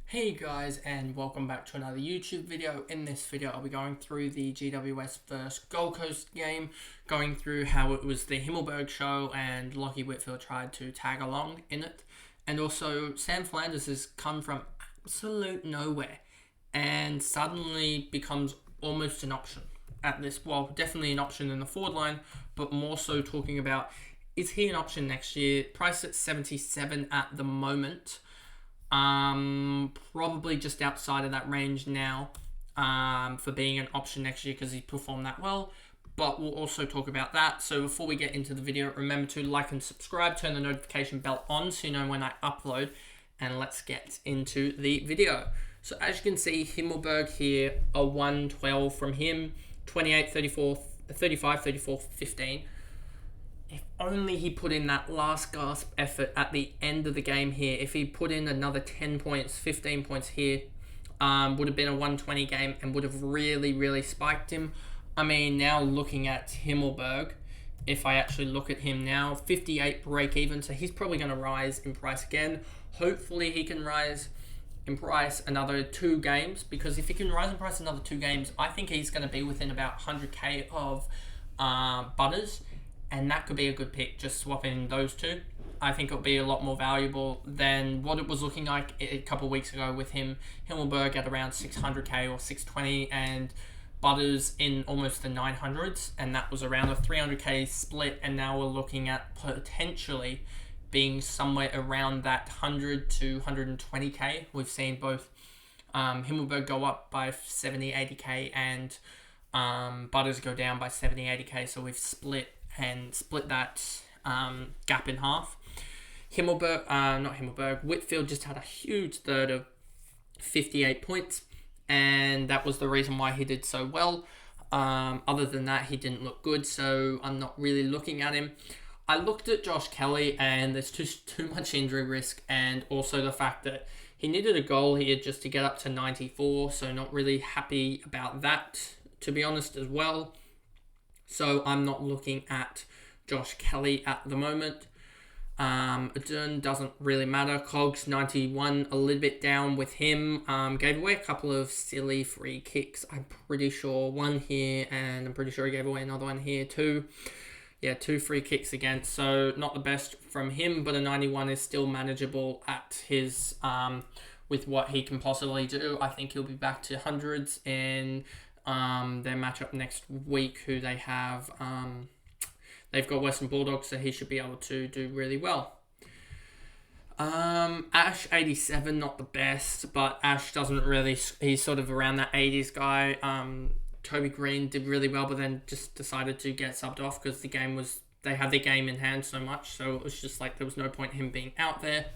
Hey guys, and welcome back to another YouTube video. In this video I'll be going through the GWS vs Gold Coast game, going through how it was the Himmelberg show and Lockie Whitfield tried to tag along in it, and also Sam Flanders has come from absolute nowhere and suddenly becomes almost an option at this, well, definitely an option in the forward line, but more so talking about, is he an option next year? Priced at 77 at the moment. Probably just outside of that range now, for being an option next year because he performed that well, but we'll also talk about that. So before we get into the video, remember to like and subscribe, turn the notification bell on so you know when I upload, and let's get into the video. So as you can see, Himmelberg here, a 112 from him, 28, 34, 35, 34, 15. If only he put in that last gasp effort at the end of the game here. If he put in another 10 points, 15 points here, would have been a 120 game and would have really spiked him. I mean, now looking at Himmelberg, if I actually look at him now, 58 break even, so he's probably going to rise in price again. Hopefully he can rise in price another 2 games, because if he can rise in price another 2 games, I think he's going to be within about 100k of Butters. And that could be a good pick, just swapping those two. I think it'll be a lot more valuable than what it was looking like a couple of weeks ago with Himmelberg at around 600k or 620, and Butters in almost the 900s, and that was around a 300k split, and now we're looking at potentially being somewhere around that 100 to 120k. We've seen both Himmelberg go up by 70, 80k, and Butters go down by 70, 80k, so we've split that gap in half. Whitfield just had a huge third of 58 points, and that was the reason why he did so well. Other than that, he didn't look good, so I'm not really looking at him. I looked at Josh Kelly, and there's too much injury risk, and also the fact that he needed a goal here just to get up to 94, so not really happy about that, to be honest, as well. So I'm not looking at Josh Kelly at the moment. Adern doesn't really matter. Cogs 91, a little bit down with him. Gave away a couple of silly free kicks. I'm pretty sure one here, and I'm pretty sure he gave away another one here too. Yeah, 2 free kicks against. So not the best from him, but a 91 is still manageable at his with what he can possibly do. I think he'll be back to hundreds in their matchup next week, who they have. They've got Western Bulldogs, so he should be able to do really well. Ash 87, not the best, but Ash doesn't really, he's sort of around that 80s guy. Toby Green did really well, but then just decided to get subbed off because they had the game in hand so much, so it was just like there was no point in him being out there.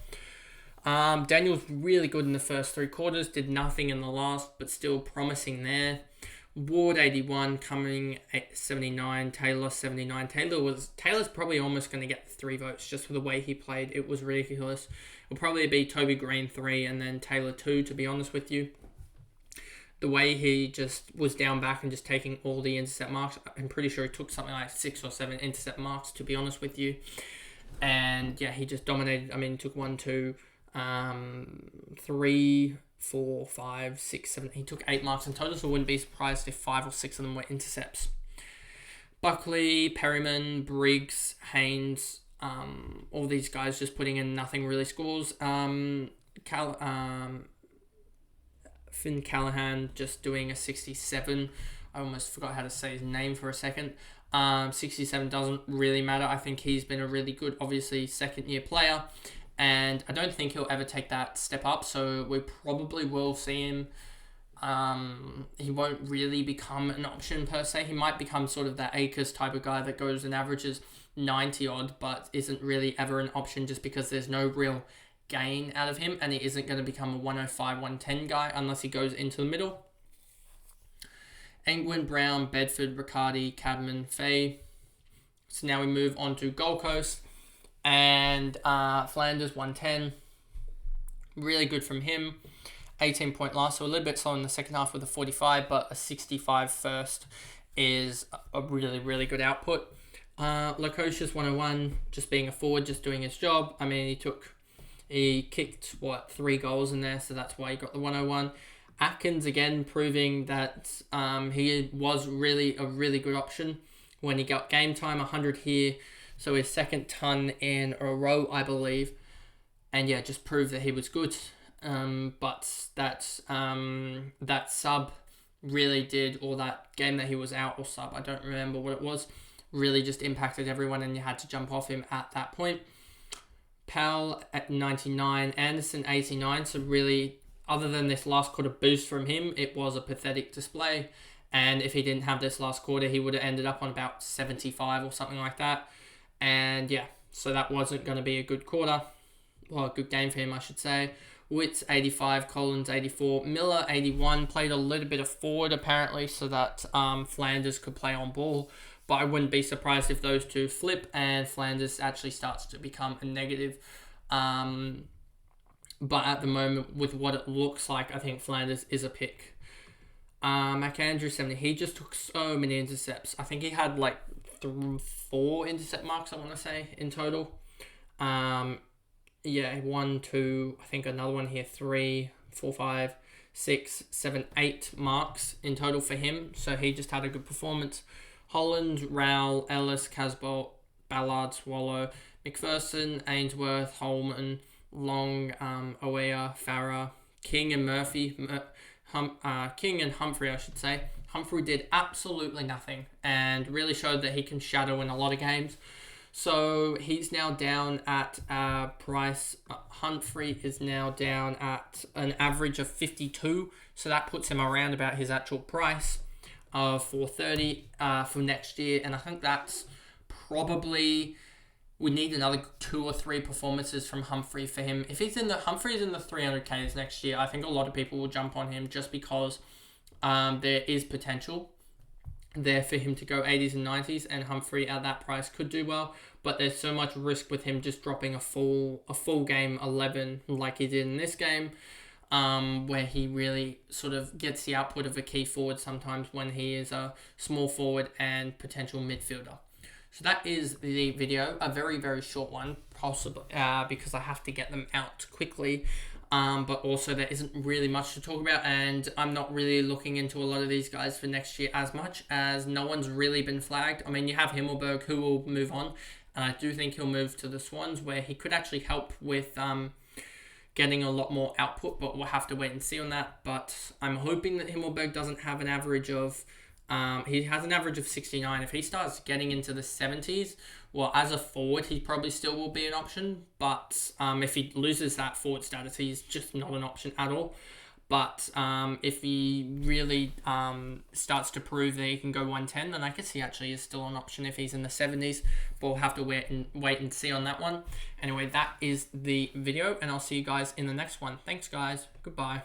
Daniel's really good in the first 3 quarters, did nothing in the last, but still promising there. Ward 81 coming at 79, Taylor 79. Taylor's probably almost going to get 3 votes just for the way he played. It was ridiculous. It'll probably be Toby Green 3 and then Taylor 2, to be honest with you. The way he just was down back and just taking all the intercept marks, I'm pretty sure he took something like 6 or 7 intercept marks, to be honest with you. And yeah, he just dominated. I mean, he took 1, 2, 3, 4, 5, 6, 7. He took 8 marks in total, so I wouldn't be surprised if 5 or 6 of them were intercepts. Buckley, Perryman, Briggs, Haynes, all these guys just putting in nothing really scores. Finn Callahan just doing a 67. I almost forgot how to say his name for a second. 67 doesn't really matter. I think he's been a really good, obviously, second-year player. And I don't think he'll ever take that step up, so we probably will see him. He won't really become an option per se. He might become sort of that Akers type of guy that goes and averages 90-odd, but isn't really ever an option just because there's no real gain out of him, and he isn't going to become a 105, 110 guy unless he goes into the middle. Engwin, Brown, Bedford, Riccardi, Cadman, Fay. So now we move on to Gold Coast. And Flanders 110, really good from him. 18-point last, so a little bit slow in the second half with a 45, but a 65 first is a really good output. Lacocious 101, just being a forward, just doing his job. I mean, He kicked, 3 goals in there, so that's why he got the 101. Atkins, again, proving that he was really a really good option when he got game time, 100 here. So his second ton in a row, I believe. And yeah, just proved that he was good. But that sub really did, or that game that he was out or sub, I don't remember what it was, really just impacted everyone and you had to jump off him at that point. Powell at 99, Anderson 89, so really, other than this last quarter boost from him, it was a pathetic display. And if he didn't have this last quarter, he would have ended up on about 75 or something like that. And yeah, so that wasn't going to be a good quarter. Well, a good game for him, I should say. Witts 85, Collins 84, Miller 81, played a little bit of forward apparently so that Flanders could play on ball. But I wouldn't be surprised if those two flip and Flanders actually starts to become a negative. But at the moment, with what it looks like, I think Flanders is a pick. McAndrew 70, he just took so many intercepts. I think he had like 4 intercept marks, I want to say, in total. Yeah, 1, 2, I think another one here, 3, 4, 5, 6, 7, 8 marks in total for him. So he just had a good performance. Holland, Rowell, Ellis, Casbolt, Ballard, Swallow, McPherson, Ainsworth, Holman, Long, Oea, Farah, King and Murphy, King and Humphrey, I should say. Humphrey did absolutely nothing and really showed that he can shadow in a lot of games. So he's now down at price. Humphrey is now down at an average of 52. So that puts him around about his actual price of 430 for next year. And I think that's probably, we need another 2 or 3 performances from Humphrey for him. If Humphrey's in the 300Ks next year, I think a lot of people will jump on him just because there is potential there for him to go 80s and 90s, and Humphrey at that price could do well, but there's so much risk with him just dropping a full game 11 like he did in this game, where he really sort of gets the output of a key forward sometimes when he is a small forward and potential midfielder. So that is the video, a very, very short one, possibly because I have to get them out quickly. But also there isn't really much to talk about, and I'm not really looking into a lot of these guys for next year as much, as no one's really been flagged. I mean, you have Himmelberg, who will move on, and I do think he'll move to the Swans, where he could actually help with getting a lot more output, but we'll have to wait and see on that. But I'm hoping that Himmelberg doesn't have an average of... he has an average of 69. If he starts getting into the 70s, well, as a forward, he probably still will be an option. But if he loses that forward status, he's just not an option at all. But if he really starts to prove that he can go 110, then I guess he actually is still an option if he's in the 70s. But we'll have to wait and see on that one. Anyway, that is the video, and I'll see you guys in the next one. Thanks, guys. Goodbye.